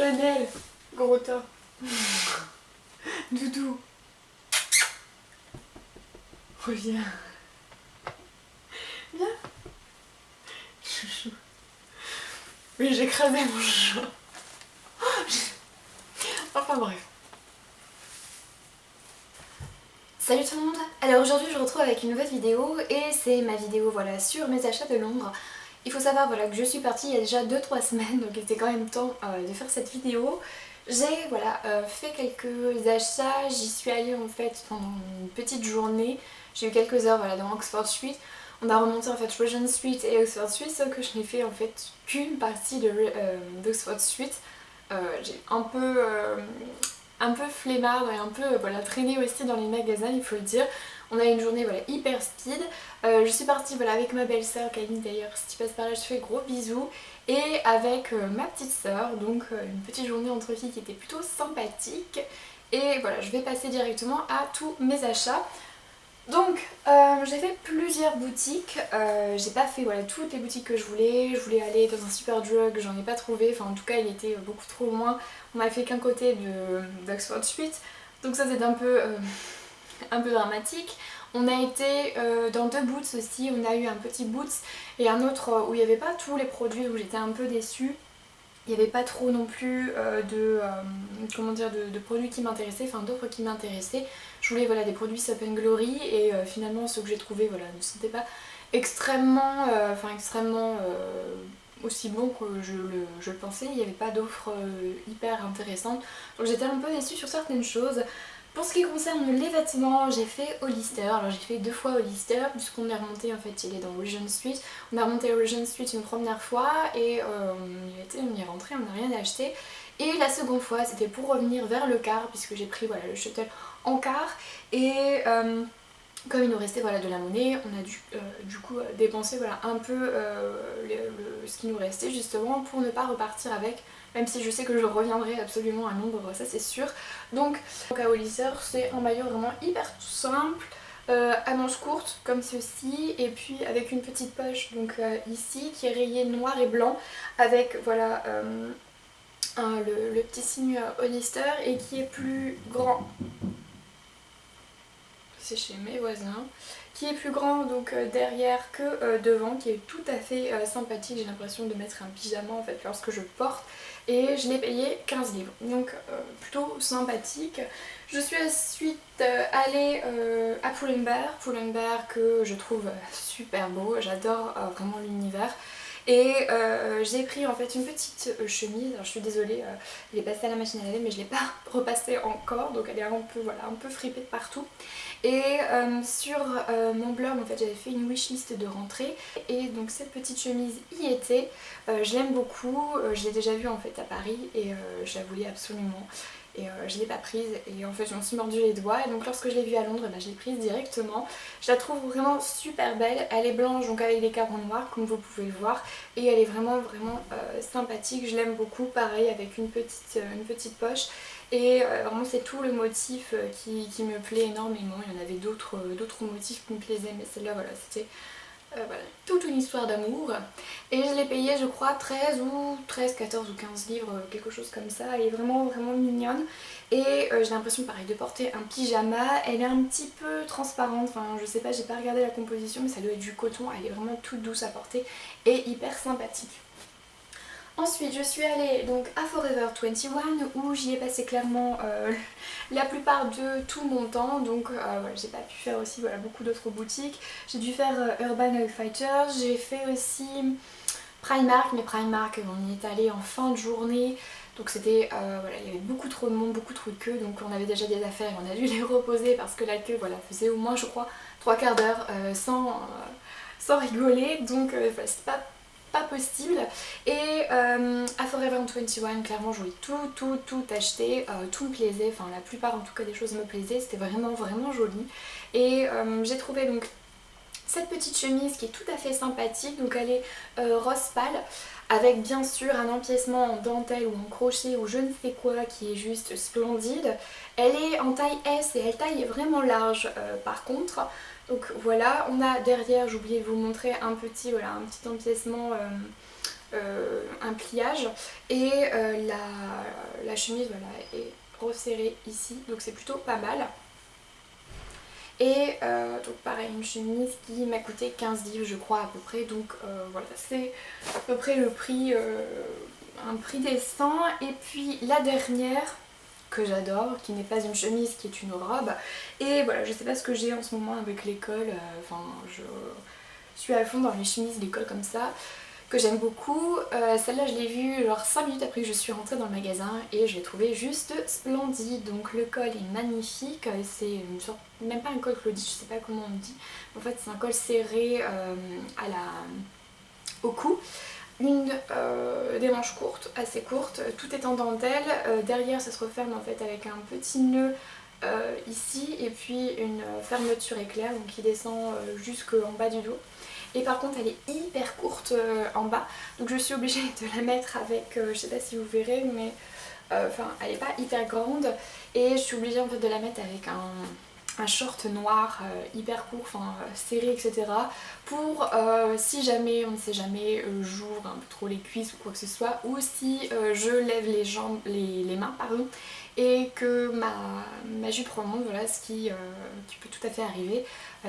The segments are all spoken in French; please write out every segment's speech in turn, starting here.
Chanel, gros tas. Doudou. Reviens. Viens. Chouchou. Oui, j'ai écrasé mon chat. Enfin bref. Salut tout le monde. Alors aujourd'hui je retrouve avec une nouvelle vidéo et c'est ma vidéo voilà, sur mes achats de Londres. Il faut savoir voilà, que je suis partie il y a déjà 2-3 semaines, donc il était quand même temps de faire cette vidéo. J'ai voilà, fait quelques achats, j'y suis allée en fait pendant une petite journée. J'ai eu quelques heures voilà, dans Oxford Street. On a remonté en fait Regent Street et Oxford Street, sauf que je n'ai fait en fait qu'une partie d'Oxford Street. J'ai un peu flemmarde et un peu voilà, traîné aussi dans les magasins, il faut le dire. On a eu une journée voilà, hyper speed. Je suis partie voilà, avec ma belle-sœur Camille d'ailleurs, si tu passes par là je te fais gros bisous. Et avec ma petite sœur, donc une petite journée entre filles qui était plutôt sympathique. Et voilà, je vais passer directement à tous mes achats. Donc j'ai fait plusieurs boutiques, j'ai pas fait voilà, toutes les boutiques que je voulais aller dans un Superdrug, j'en ai pas trouvé, enfin en tout cas il était beaucoup trop loin, on a fait qu'un côté d'Oxford Street, donc ça c'est un peu dramatique. On a été dans deux Boots aussi, on a eu un petit Boots et un autre où il n'y avait pas tous les produits, où j'étais un peu déçue. Il n'y avait pas trop non plus de produits qui m'intéressaient, enfin d'offres qui m'intéressaient. Je voulais voilà, des produits Soap & Glory et finalement ceux que j'ai trouvés voilà, ne sentaient pas extrêmement, aussi bons que je le pensais. Il n'y avait pas d'offres hyper intéressantes. Donc j'étais un peu déçue sur certaines choses. Pour ce qui concerne les vêtements, j'ai fait Hollister. Alors j'ai fait 2 fois Hollister puisqu'on est remonté, en fait il est dans Regent Street. On a remonté Regent Street une première fois et on y est rentré, on n'a rien acheté. Et la seconde fois c'était pour revenir vers le car puisque j'ai pris voilà, le shuttle en car. Et comme il nous restait voilà, de la monnaie, on a dû du coup dépenser voilà, un peu ce qui nous restait justement pour ne pas repartir avec. Même si je sais que je reviendrai absolument à Londres, ça c'est sûr. Donc à Hollister, c'est un maillot vraiment hyper tout simple, à manches courtes comme ceci, et puis avec une petite poche donc ici qui est rayée noir et blanc avec voilà le petit signe Hollister et qui est plus grand. C'est chez mes voisins, qui est plus grand donc derrière que devant, qui est tout à fait sympathique. J'ai l'impression de mettre un pyjama en fait lorsque je porte, et je l'ai payé 15 livres, donc plutôt sympathique. Je suis ensuite allée à Pull&Bear que je trouve super beau, j'adore vraiment l'univers. Et j'ai pris en fait une petite chemise, alors je suis désolée, elle est passée à la machine à laver mais je ne l'ai pas repassée encore, donc elle est un peu fripée de partout. Et sur mon blog en fait j'avais fait une wishlist de rentrée et donc cette petite chemise y était. Je l'aime beaucoup, je l'ai déjà vue en fait à Paris et je la voulais absolument. Et je l'ai pas prise et en fait je m'en suis mordu les doigts, et donc lorsque je l'ai vue à Londres, je l'ai prise directement. Je la trouve vraiment super belle, elle est blanche donc avec des carreaux noirs comme vous pouvez le voir, et elle est vraiment sympathique, je l'aime beaucoup, pareil avec une petite poche. Et vraiment c'est tout le motif qui me plaît énormément. Il y en avait d'autres motifs qui me plaisaient, mais celle-là voilà, c'était voilà, toute une histoire d'amour. Et je l'ai payée je crois 13, 14 ou 15 livres, quelque chose comme ça. Elle est vraiment mignonne. Et j'ai l'impression pareil de porter un pyjama. Elle est un petit peu transparente, enfin je sais pas, j'ai pas regardé la composition, mais ça doit être du coton. Elle est vraiment toute douce à porter et hyper sympathique. Ensuite je suis allée donc à Forever 21 où j'y ai passé clairement la plupart de tout mon temps, donc voilà, j'ai pas pu faire aussi voilà, beaucoup d'autres boutiques. J'ai dû faire Urban Outfitters, j'ai fait aussi Primark, mais Primark on y est allé en fin de journée, donc c'était voilà, il y avait beaucoup trop de monde, beaucoup trop de queue, donc on avait déjà des affaires et on a dû les reposer parce que la queue voilà, faisait au moins je crois 3/4 d'heure sans rigoler, donc voilà, c'était pas possible. Et à Forever 21 clairement je voulais tout acheter, tout me plaisait, enfin la plupart en tout cas des choses me plaisaient, c'était vraiment joli. Et j'ai trouvé donc cette petite chemise qui est tout à fait sympathique, donc elle est rose pâle avec bien sûr un empiècement en dentelle ou en crochet ou je ne sais quoi qui est juste splendide. Elle est en taille S et elle taille vraiment large par contre. Donc voilà, on a derrière, j'ai oublié de vous montrer un petit empiècement un pliage et la chemise voilà, est resserrée ici, donc c'est plutôt pas mal. Et donc pareil, une chemise qui m'a coûté 15 livres je crois à peu près, donc voilà, c'est à peu près le prix, un prix décent. Et puis la dernière que j'adore, qui n'est pas une chemise, qui est une robe, et voilà, je sais pas ce que j'ai en ce moment avec l'école, enfin je suis à fond dans les chemises d'école comme ça, que j'aime beaucoup. Celle-là je l'ai vue genre 5 minutes après que je suis rentrée dans le magasin et je l'ai trouvée juste splendide. Donc le col est magnifique, c'est une sorte, même pas un col Claudie, je sais pas comment on dit. En fait c'est un col serré au cou. Des manches courtes, assez courtes, tout est en dentelle. Derrière ça se referme en fait avec un petit nœud ici et puis une fermeture éclair donc qui descend jusqu'en bas du dos. Et par contre elle est hyper courte en bas, donc je suis obligée de la mettre avec, je sais pas si vous verrez, mais enfin elle est pas hyper grande et je suis obligée en fait de la mettre avec un short noir hyper court, enfin serré, etc. Pour si jamais, on ne sait jamais, j'ouvre un peu trop les cuisses ou quoi que ce soit, ou si je lève les jambes, les mains, pardon, et que ma jupe remonte, voilà, ce qui peut tout à fait arriver.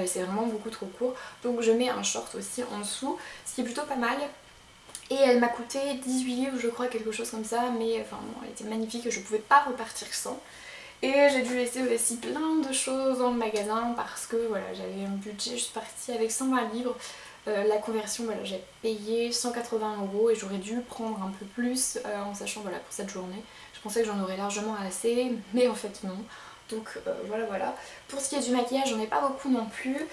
C'est vraiment beaucoup trop court, donc je mets un short aussi en dessous, ce qui est plutôt pas mal. Et elle m'a coûté 18 livres je crois, quelque chose comme ça, mais enfin bon, elle était magnifique, je pouvais pas repartir sans. Et j'ai dû laisser aussi plein de choses dans le magasin parce que voilà, j'avais un budget, je suis partie avec 120 livres. La conversion, voilà, j'ai payé 180 € et j'aurais dû prendre un peu plus en sachant voilà, pour cette journée. Je pensais que j'en aurais largement assez, mais en fait non. Donc voilà voilà. Pour ce qui est du maquillage, j'en ai pas beaucoup non plus.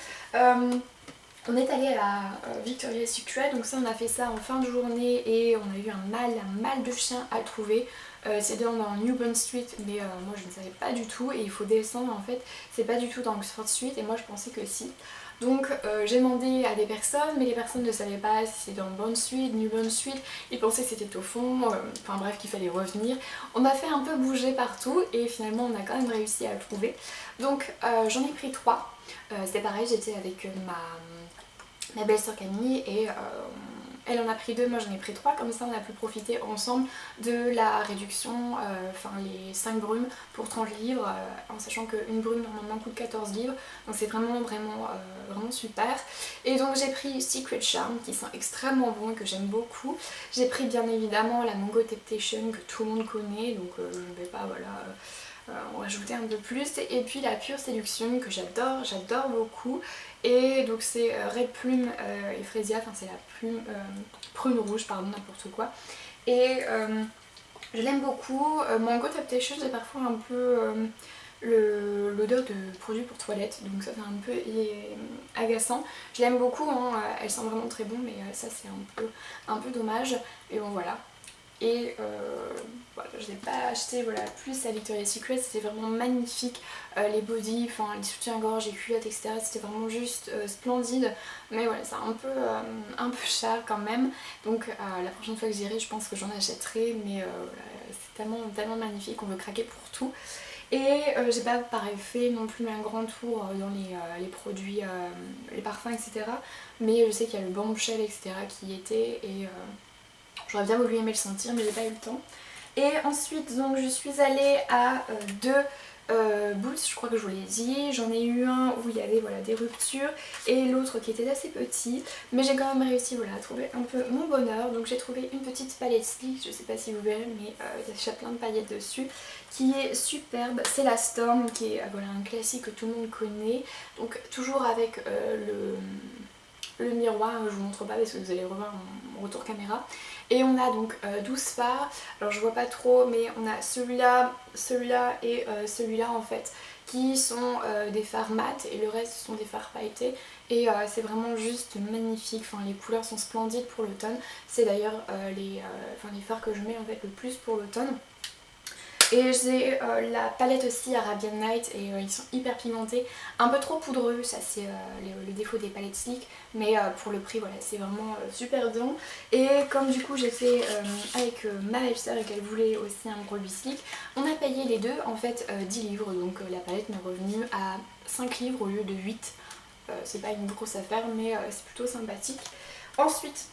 On est allé à la Victoria's Secret, donc ça on a fait ça en fin de journée et on a eu un mal de chien à trouver. C'est dans New Bond Street, mais moi je ne savais pas du tout et il faut descendre en fait, c'est pas du tout dans Oxford Street et moi je pensais que si. Donc j'ai demandé à des personnes, mais les personnes ne savaient pas si c'était dans Bond Street, New Bond Street, ils pensaient que c'était au fond, enfin bref qu'il fallait revenir. On a fait un peu bouger partout et finalement on a quand même réussi à le trouver. Donc j'en ai pris 3. C'était pareil, j'étais avec ma belle-sœur Camille et elle en a pris 2, moi j'en ai pris 3, comme ça on a pu profiter ensemble de la réduction, enfin les 5 brumes pour 30 livres, en sachant qu'une brume normalement coûte 14 livres, donc c'est vraiment super. Et donc j'ai pris Secret Charm qui sont extrêmement bons et que j'aime beaucoup. J'ai pris bien évidemment la Mango Temptation que tout le monde connaît, donc je ne vais pas voilà en rajouter un peu plus, et puis la Pure Séduction que j'adore beaucoup, et donc c'est Red Plume et Fresia, enfin c'est la prune rouge, pardon, n'importe quoi, et je l'aime beaucoup. Mango Temptation, j'ai parfois un peu l'odeur de produit pour toilette, donc ça fait un peu agaçant. Je l'aime beaucoup, hein, elle sent vraiment très bon, mais ça c'est un peu dommage, et bon voilà. Et voilà, je n'ai pas acheté voilà, plus à Victoria's Secret, c'était vraiment magnifique, les bodys, enfin les soutiens-gorge, les culottes, etc. C'était vraiment juste splendide, mais voilà, c'est un peu cher quand même, donc la prochaine fois que j'irai je pense que j'en achèterai, mais voilà, c'est tellement magnifique, on veut craquer pour tout. Et j'ai pas pareil fait non plus un grand tour dans les produits, les parfums, etc. Mais je sais qu'il y a le Bombshell, etc. qui y était, et j'aurais bien voulu aimer le sentir, mais j'ai pas eu le temps. Et ensuite, donc, je suis allée à deux Boots, je crois que je vous l'ai dit. J'en ai eu un où il y avait voilà, des ruptures et l'autre qui était assez petit. Mais j'ai quand même réussi voilà, à trouver un peu mon bonheur. Donc j'ai trouvé une petite palette Sleek, je sais pas si vous verrez, mais il y a déjà plein de paillettes dessus, qui est superbe. C'est la Storm, qui est voilà, un classique que tout le monde connaît. Donc toujours avec le miroir, je vous montre pas parce que vous allez revoir mon retour caméra. Et on a donc 12 fards, alors je vois pas trop, mais on a celui-là et celui-là en fait, qui sont des fards mat, et le reste sont des fards pailletés, et c'est vraiment juste magnifique, enfin, les couleurs sont splendides pour l'automne. C'est d'ailleurs les fards que je mets en fait le plus pour l'automne. Et j'ai la palette aussi Arabian Night, et ils sont hyper pigmentés, un peu trop poudreux, ça c'est le défaut des palettes Sleek, mais pour le prix voilà, c'est vraiment super bien. Et comme du coup j'ai fait avec ma belle-sœur et qu'elle voulait aussi un produit Sleek, on a payé les deux en fait 10 livres, donc la palette m'est revenue à 5 livres au lieu de 8. C'est pas une grosse affaire, mais c'est plutôt sympathique. Ensuite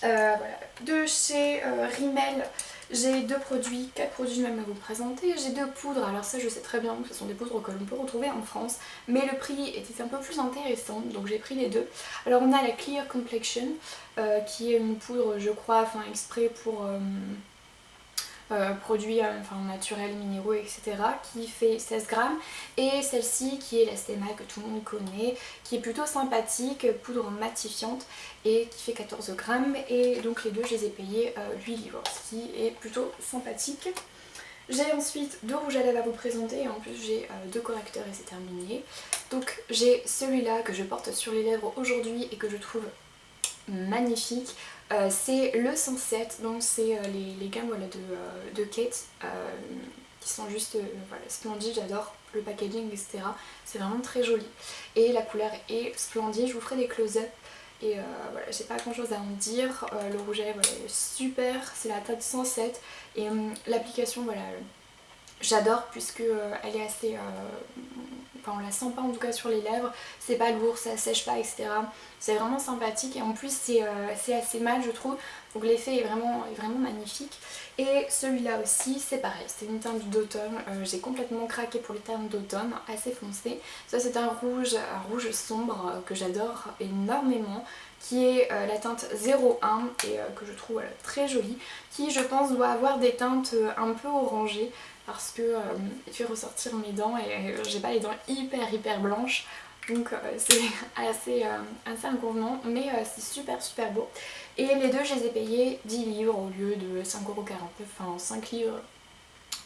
Voilà. De chez Rimmel, j'ai 4 produits même à vous présenter. J'ai 2 poudres, alors ça je sais très bien que ce sont des poudres que l'on peut retrouver en France, mais le prix était un peu plus intéressant, donc j'ai pris les 2. Alors on a la Clear Complexion, qui est une poudre je crois, enfin exprès pour produits enfin, naturels, minéraux, etc. qui fait 16 grammes. Et celle-ci qui est la Stema que tout le monde connaît, qui est plutôt sympathique, poudre matifiante et qui fait 14 grammes. Et donc les deux je les ai payés 8 livres, ce qui est plutôt sympathique. J'ai ensuite 2 rouges à lèvres à vous présenter et en plus j'ai 2 correcteurs et c'est terminé. Donc j'ai celui-là que je porte sur les lèvres aujourd'hui et que je trouve magnifique. C'est le Sunset, donc c'est les gammes voilà, de Kate qui sont juste voilà, splendides, j'adore le packaging etc. C'est vraiment très joli et la couleur est splendide, je vous ferai des close-up et voilà, j'ai pas grand chose à en dire. Le rouge à lèvres voilà, est super, c'est la teinte 107 et l'application voilà j'adore puisque elle est assez enfin on la sent pas en tout cas sur les lèvres, c'est pas lourd, ça sèche pas etc. C'est vraiment sympathique et en plus c'est assez mat je trouve, donc l'effet est vraiment magnifique. Et celui-là aussi c'est pareil, c'est une teinte d'automne, j'ai complètement craqué pour les teintes d'automne, assez foncées. Ça c'est un rouge sombre que j'adore énormément, qui est la teinte 01 et que je trouve voilà, très jolie, qui je pense doit avoir des teintes un peu orangées parce que il fait ressortir mes dents et j'ai pas les dents hyper blanches, donc c'est assez inconvenant, mais c'est super beau. Et les deux je les ai payés 10 livres au lieu de 5,49€, enfin 5 livres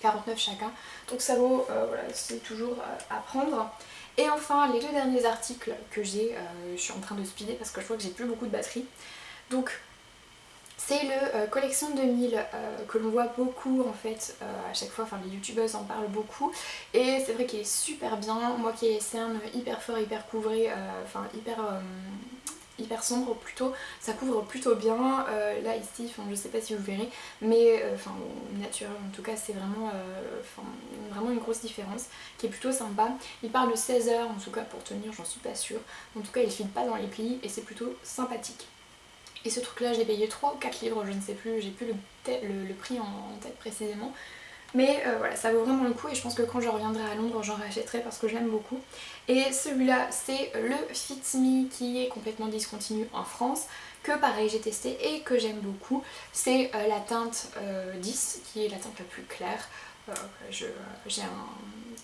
49 chacun, donc ça vaut, voilà, c'est toujours à prendre. Et enfin les 2 derniers articles que j'ai, je suis en train de speeder parce que je vois que j'ai plus beaucoup de batterie, donc c'est le collection 2000 que l'on voit beaucoup en fait à chaque fois, enfin les youtubeuses en parlent beaucoup et c'est vrai qu'il est super bien. Moi qui ai les cernes hyper forts, hyper couvrés, enfin hyper sombre plutôt, ça couvre plutôt bien. Là ici, je sais pas si vous verrez, mais enfin naturel en tout cas c'est vraiment une grosse différence qui est plutôt sympa. Il parle de 16 heures en tout cas pour tenir, j'en suis pas sûre. En tout cas il file pas dans les plis et c'est plutôt sympathique. Et ce truc là je l'ai payé 3 ou 4 livres, je ne sais plus, j'ai plus le prix en tête précisément. Mais voilà, ça vaut vraiment le coup et je pense que quand je reviendrai à Londres j'en rachèterai parce que je l'aime beaucoup. Et celui-là c'est le Fit Me qui est complètement discontinu en France, que pareil j'ai testé et que j'aime beaucoup. C'est la teinte 10 qui est la teinte la plus claire. J'ai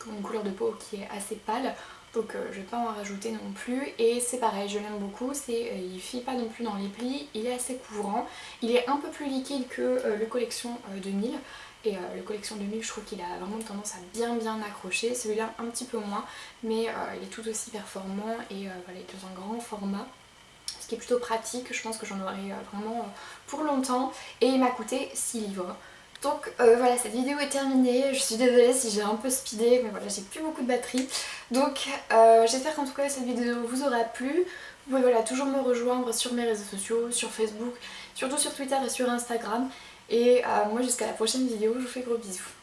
une couleur de peau qui est assez pâle. Donc je vais pas en rajouter non plus et c'est pareil, je l'aime beaucoup, il file pas non plus dans les plis, il est assez couvrant, il est un peu plus liquide que le collection 2000 et le collection 2000 je trouve qu'il a vraiment tendance à bien accrocher, celui-là un petit peu moins mais il est tout aussi performant et voilà, il est dans un grand format. Ce qui est plutôt pratique, je pense que j'en aurai vraiment pour longtemps et il m'a coûté 6 livres. Donc voilà, cette vidéo est terminée, je suis désolée si j'ai un peu speedé, mais voilà, j'ai plus beaucoup de batterie. Donc j'espère qu'en tout cas cette vidéo vous aura plu. Vous pouvez voilà, toujours me rejoindre sur mes réseaux sociaux, sur Facebook, surtout sur Twitter et sur Instagram. Et moi jusqu'à la prochaine vidéo, je vous fais gros bisous.